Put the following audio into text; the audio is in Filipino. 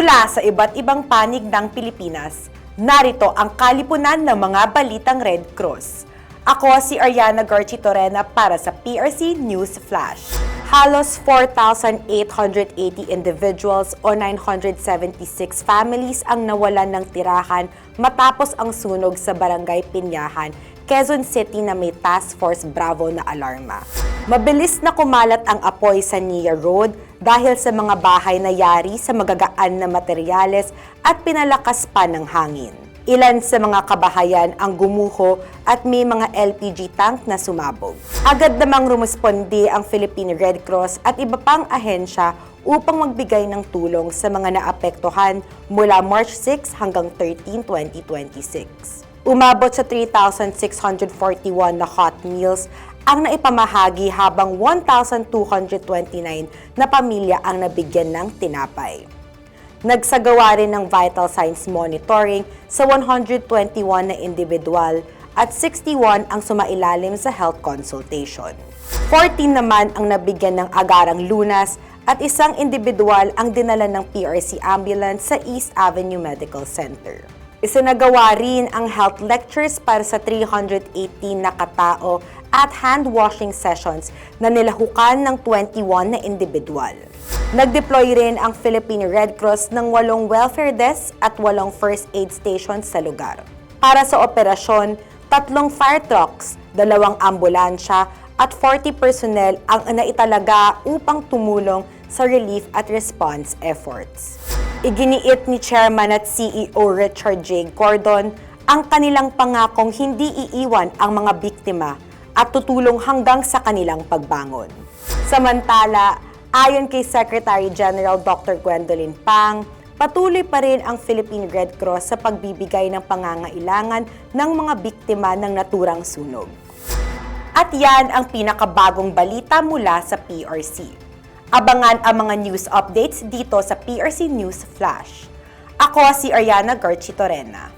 Mula sa iba't ibang panig ng Pilipinas, narito ang kalipunan ng mga balitang Red Cross. Ako si Ariana Garchitorena para sa PRC News Flash. Halos 4,880 individuals o 976 families ang nawalan ng tirahan matapos ang sunog sa Barangay Pinyahan, Quezon City na may Task Force Bravo na alarma. Mabilis na kumalat ang apoy sa Nia Road dahil sa mga bahay na yari sa magagaan na materyales at pinalakas pa ng hangin. Ilan sa mga kabahayan ang gumuho at may mga LPG tank na sumabog. Agad namang rumusponde ang Philippine Red Cross at iba pang ahensya upang magbigay ng tulong sa mga naapektuhan mula March 6 hanggang 13, 2026. Umabot sa 3,641 na hot meals ang naipamahagi habang 1,229 na pamilya ang nabigyan ng tinapay. Nagsagawa rin ng vital signs monitoring sa 121 na individual at 61 ang sumailalim sa health consultation. 14 naman ang nabigyan ng agarang lunas at isang individual ang dinala ng PRC ambulance sa East Avenue Medical Center. Isinagawa rin ang health lectures para sa 318 na katao at hand-washing sessions na nilahukan ng 21 na individual. Nag-deploy rin ang Philippine Red Cross ng 8 welfare desks at 8 first aid stations sa lugar. Para sa operasyon, 3 fire trucks, 2 ambulansya at 40 personnel ang naitalaga upang tumulong sa relief at response efforts. Iginiit ni Chairman at CEO Richard J. Gordon ang kanilang pangakong hindi iiwan ang mga biktima at tutulong hanggang sa kanilang pagbangon. Samantala, ayon kay Secretary General Dr. Gwendolyn Pang, patuloy pa rin ang Philippine Red Cross sa pagbibigay ng pangangailangan ng mga biktima ng naturang sunog. At yan ang pinakabagong balita mula sa PRC. Abangan ang mga news updates dito sa PRC News Flash. Ako si Ariana Garchitorena.